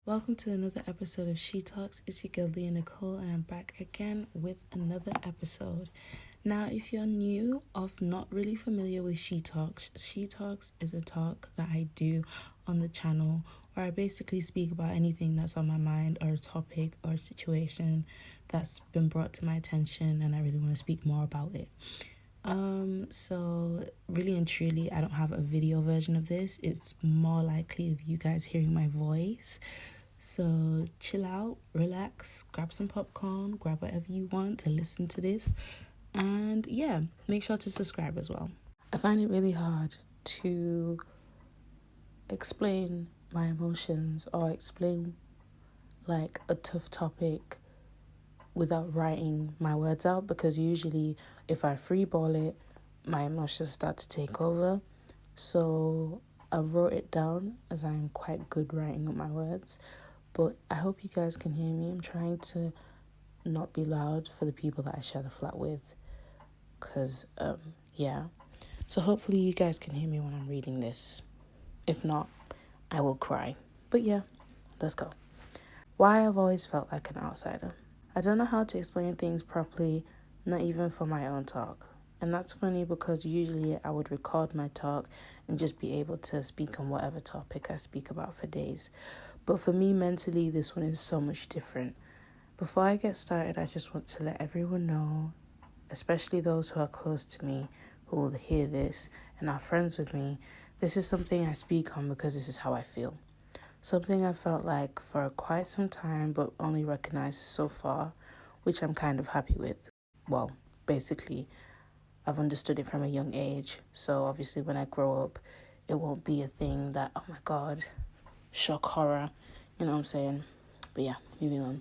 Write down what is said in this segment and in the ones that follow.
Welcome to another episode of She Talks. It's your girl Leahynicolee, and I'm back again with another episode. Now, if you're new or not really familiar with She Talks is a talk that I do on the channel where I basically speak about anything that's on my mind or a topic or a situation that's been brought to my attention and I really want to speak more about it. So really and truly, I don't have a video version of this. It's more likely of you guys hearing my voice. So chill out, relax, grab some popcorn, grab whatever you want to listen to this. And yeah, make sure to subscribe as well. I find it really hard to explain my emotions or explain like a tough topic without writing my words out, because usually if I freeball it, my emotions start to take over. So I wrote it down as I'm quite good writing up my words. But I hope you guys can hear me. I'm trying to not be loud for the people that I share the flat with. Because, yeah. So hopefully you guys can hear me when I'm reading this. If not, I will cry. But yeah, let's go. Why I've always felt like an outsider. I don't know how to explain things properly, not even for my own talk. And that's funny because usually I would record my talk and just be able to speak on whatever topic I speak about for days. But for me, mentally, this one is so much different. Before I get started, I just want to let everyone know, especially those who are close to me, who will hear this and are friends with me, this is something I speak on because this is how I feel. Something I felt like for quite some time, but only recognized so far, which I'm kind of happy with. Well, basically, I've understood it from a young age. So obviously when I grow up, it won't be a thing that, oh my God, shock horror, you know what I'm saying? But yeah, moving on.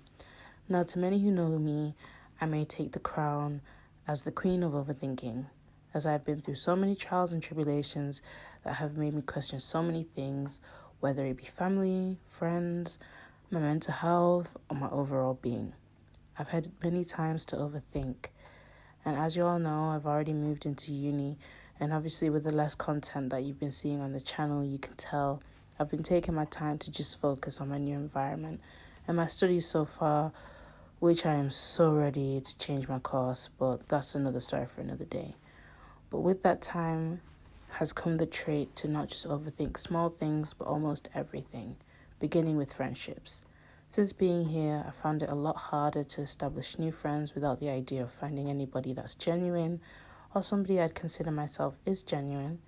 Now, to many who know me, I may take the crown as the queen of overthinking, as I've been through so many trials and tribulations that have made me question so many things, whether it be family, friends, my mental health, or my overall being. I've had many times to overthink. And as you all know, I've already moved into uni, and obviously with the less content that you've been seeing on the channel, you can tell I've been taking my time to just focus on my new environment and my studies so far, which I am so ready to change my course, but that's another story for another day. But with that time has come the trait to not just overthink small things, but almost everything, beginning with friendships. Since being here, I found it a lot harder to establish new friends without the idea of finding anybody that's genuine or somebody I'd consider myself is genuine.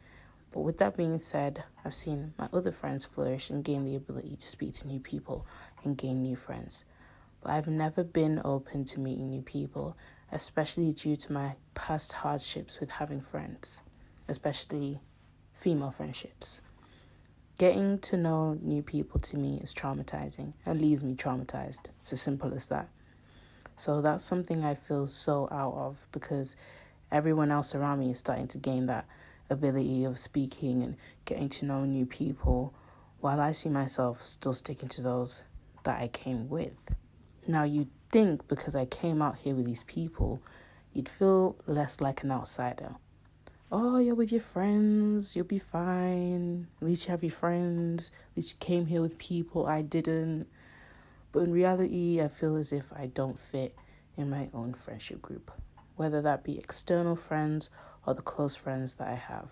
But with that being said, I've seen my other friends flourish and gain the ability to speak to new people and gain new friends. But I've never been open to meeting new people, especially due to my past hardships with having friends, especially female friendships. Getting to know new people to me is traumatizing and leaves me traumatized. It's as simple as that. So that's something I feel so out of because everyone else around me is starting to gain that ability of speaking and getting to know new people, while I see myself still sticking to those that I came with. Now, you'd think because I came out here with these people, you'd feel less like an outsider. Oh, you're with your friends, you'll be fine. At least you have your friends. At least you came here with people. I didn't. But in reality, I feel as if I don't fit in my own friendship group, whether that be external friends or the close friends that I have.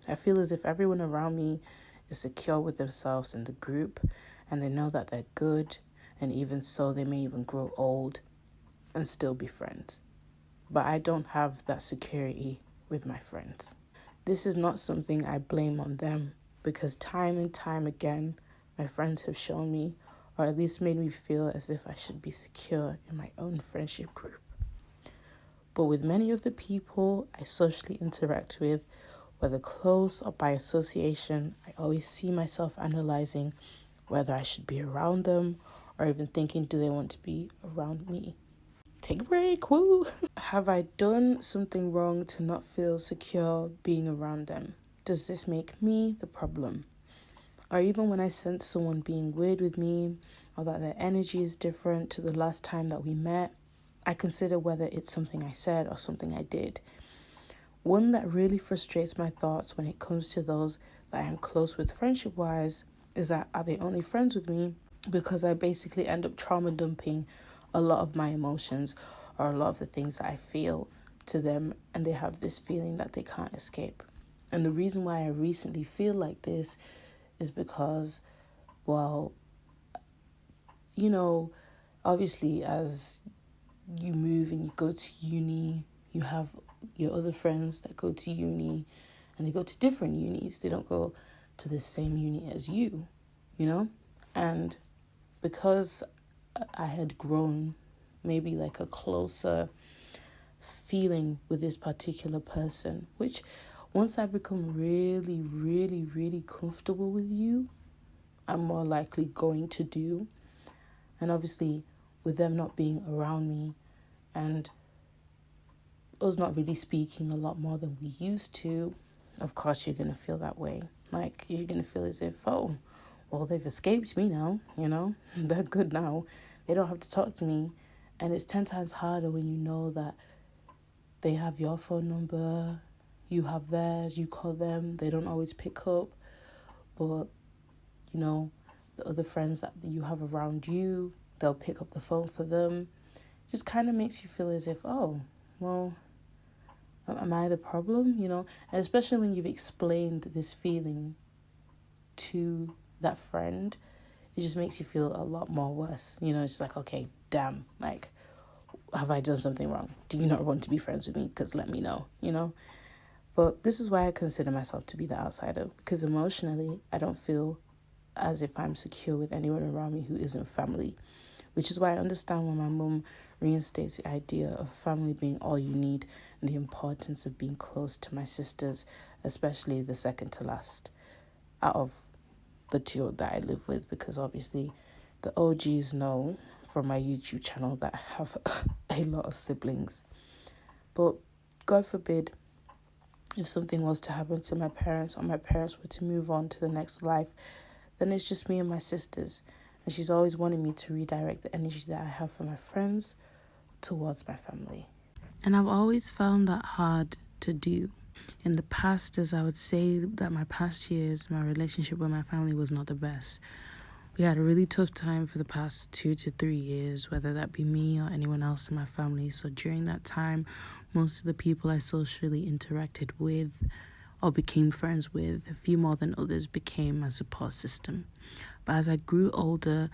I feel as if everyone around me is secure with themselves in the group and they know that they're good, and even so they may even grow old and still be friends. But I don't have that security with my friends. This is not something I blame on them, because time and time again, my friends have shown me, or at least made me feel as if I should be secure in my own friendship group. But with many of the people I socially interact with, whether close or by association, I always see myself analyzing whether I should be around them or even thinking, do they want to be around me? Take a break, woo! Have I done something wrong to not feel secure being around them? Does this make me the problem? Or even when I sense someone being weird with me, or that their energy is different to the last time that we met, I consider whether it's something I said or something I did. One that really frustrates my thoughts when it comes to those that I am close with friendship-wise is that, are they only friends with me because I basically end up trauma dumping a lot of my emotions or a lot of the things that I feel to them, and they have this feeling that they can't escape. And the reason why I recently feel like this is because, well, you know, obviously as you move and you go to uni, you have your other friends that go to uni, and they go to different unis. They don't go to the same uni as you, you know? And because I had grown maybe like a closer feeling with this particular person, which once I become really, really, really comfortable with you, I'm more likely going to do. And obviously, with them not being around me and us not really speaking a lot more than we used to, of course you're going to feel that way. Like, you're going to feel as if, oh, well, they've escaped me now, you know? They're good now. They don't have to talk to me. And it's 10 times harder when you know that they have your phone number, you have theirs, you call them, they don't always pick up. But, you know, the other friends that you have around you, they'll pick up the phone for them. It just kind of makes you feel as if, oh, well, am I the problem? You know, and especially when you've explained this feeling to that friend, it just makes you feel a lot more worse. You know, it's like, okay, damn, like, have I done something wrong? Do you not want to be friends with me? Because let me know, you know? But this is why I consider myself to be the outsider, because emotionally, I don't feel as if I'm secure with anyone around me who isn't family, which is why I understand when my mum reinstates the idea of family being all you need and the importance of being close to my sisters, especially the second to last out of the two that I live with, because obviously the OGs know from my YouTube channel that I have a lot of siblings. But God forbid, if something was to happen to my parents or my parents were to move on to the next life, then it's just me and my sisters. And she's always wanted me to redirect the energy that I have for my friends towards my family. And I've always found that hard to do. In the past, as I would say that my past years, my relationship with my family was not the best. We had a really tough time for the past 2 to 3 years, whether that be me or anyone else in my family. So during that time, most of the people I socially interacted with or became friends with, a few more than others, became my support system. But as I grew older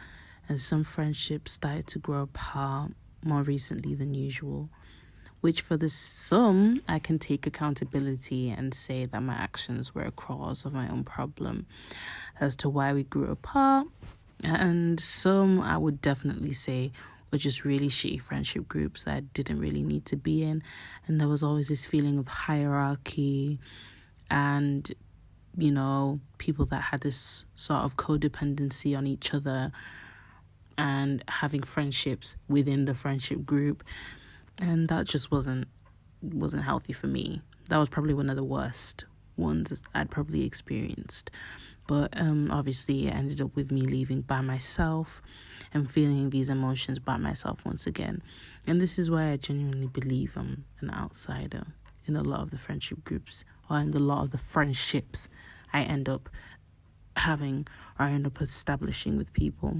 and some friendships started to grow apart more recently than usual, which for the some, I can take accountability and say that my actions were a cause of my own problem as to why we grew apart. And some I would definitely say were just really shitty friendship groups that I didn't really need to be in. And there was always this feeling of hierarchy and, you know, people that had this sort of codependency on each other and having friendships within the friendship group. And that just wasn't healthy for me. That was probably one of the worst ones I'd probably experienced. But obviously it ended up with me leaving by myself and feeling these emotions by myself once again. And this is why I genuinely believe I'm an outsider in a lot of the friendship groups or in a lot of the friendships I end up having or I end up establishing with people.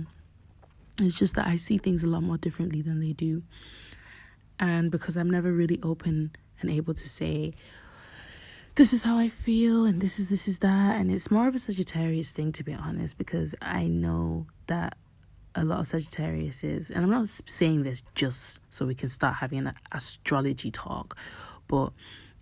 It's just that I see things a lot more differently than they do. And because I'm never really open and able to say, this is how I feel, and this is that. And it's more of a Sagittarius thing, to be honest, because I know that a lot of Sagittarius is, and I'm not saying this just so we can start having an astrology talk, but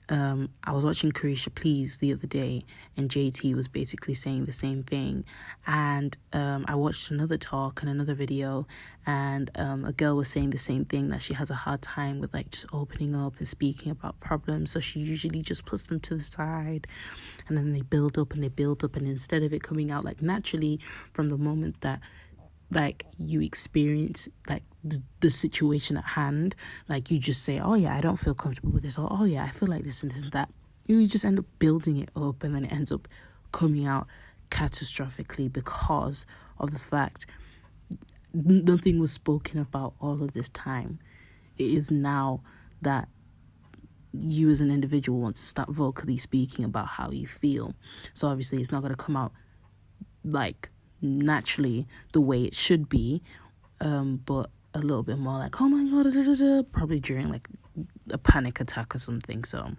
I was watching Carisha Please the other day, and JT was basically saying the same thing. And I watched another talk and another video, and a girl was saying the same thing, that she has a hard time with like just opening up and speaking about problems. So she usually just puts them to the side, and then they build up, and instead of it coming out like naturally from the moment that like you experience like the situation at hand, like you just say, oh yeah, I don't feel comfortable with this, or oh yeah, I feel like this and this and that. You just end up building it up, and then it ends up coming out catastrophically because of the fact nothing was spoken about all of this time. It is now that you as an individual want to start vocally speaking about how you feel. So obviously it's not going to come out like naturally the way it should be, but a little bit more like, oh my god, probably during like a panic attack or something. So,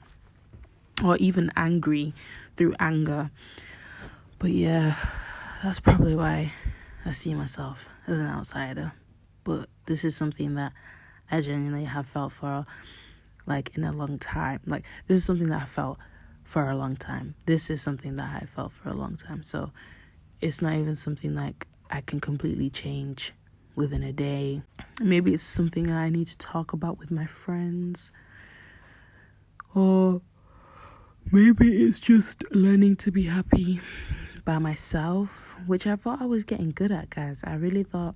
or even angry through anger. But yeah, that's probably why I see myself as an outsider. But this is something that I genuinely have felt for like in a long time. Like, this is something that I felt for a long time. This is something that I felt for a long time. So it's not even something like I can completely change within a day. Maybe it's something I need to talk about with my friends. Or maybe it's just learning to be happy by myself, which I thought I was getting good at, guys. I really thought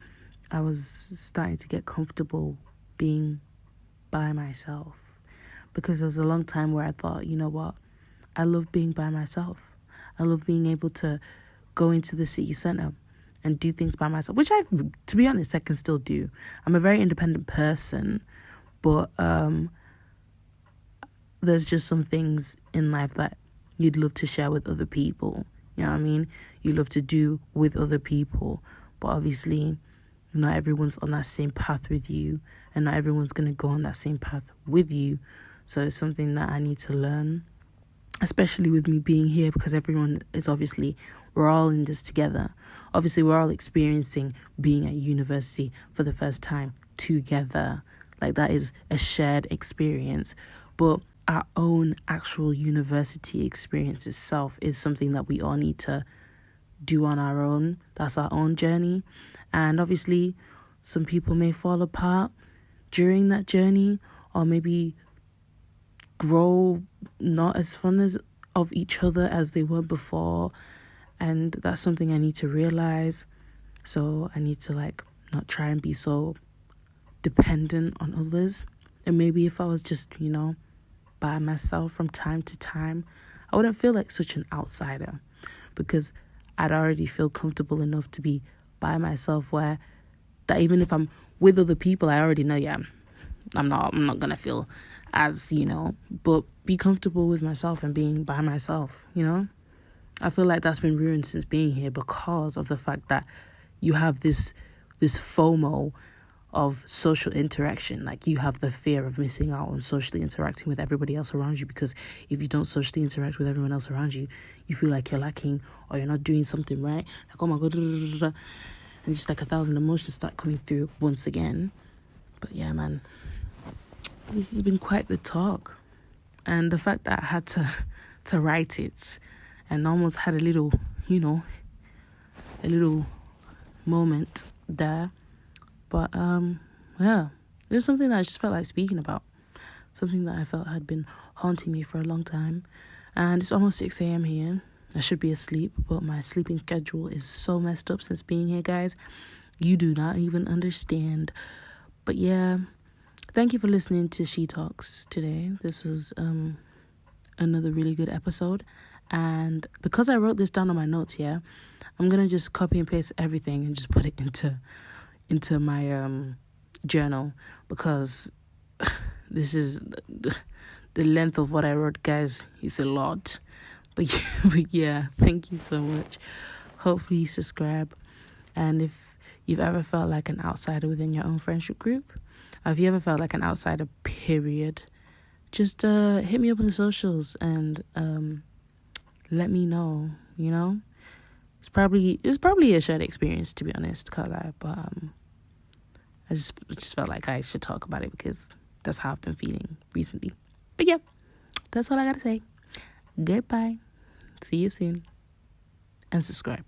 I was starting to get comfortable being by myself, because there was a long time where I thought, you know what, I love being by myself. I love being able to go into the city centre and do things by myself, which to be honest, I can still do. I'm a very independent person, but there's just some things in life that you'd love to share with other people. You know what I mean? You love to do with other people, but obviously not everyone's on that same path with you, and not everyone's going to go on that same path with you. So it's something that I need to learn, especially with me being here, because everyone is obviously, we're all in this together. Obviously, we're all experiencing being at university for the first time together. Like, that is a shared experience. But our own actual university experience itself is something that we all need to do on our own. That's our own journey. And obviously, some people may fall apart during that journey, or maybe grow not as fond of each other as they were before. And that's something I need to realize. So I need to like not try and be so dependent on others. And maybe if I was just, by myself from time to time, I wouldn't feel like such an outsider, because I'd already feel comfortable enough to be by myself, where that even if I'm with other people, I already know, I'm not gonna feel as, but be comfortable with myself and being by myself, I feel like that's been ruined since being here, because of the fact that you have this FOMO of social interaction. Like, you have the fear of missing out on socially interacting with everybody else around you, because if you don't socially interact with everyone else around you, you feel like you're lacking or you're not doing something right. Like, oh my god, and just like 1,000 emotions start coming through once again. But yeah, man, this has been quite the talk, and the fact that I had to write it and almost had a little moment there. But yeah, there's something that I just felt like speaking about, something that I felt had been haunting me for a long time. And it's almost 6 a.m. here. I should be asleep, but my sleeping schedule is so messed up since being here, guys. You do not even understand. But yeah, thank you for listening to She Talks today. This was another really good episode. And because I wrote this down on my notes here, I'm going to just copy and paste everything and just put it into my journal, because this is the length of what I wrote, guys. It's a lot. But yeah, thank you so much. Hopefully you subscribe. And if you've ever felt like an outsider within your own friendship group, or if you ever felt like an outsider, period, just hit me up on the socials and let me know. It's probably a shared experience, to be honest, can't lie. But I just felt like I should talk about it, because that's how I've been feeling recently. But yeah, that's all I gotta say. Goodbye. See you soon. And subscribe.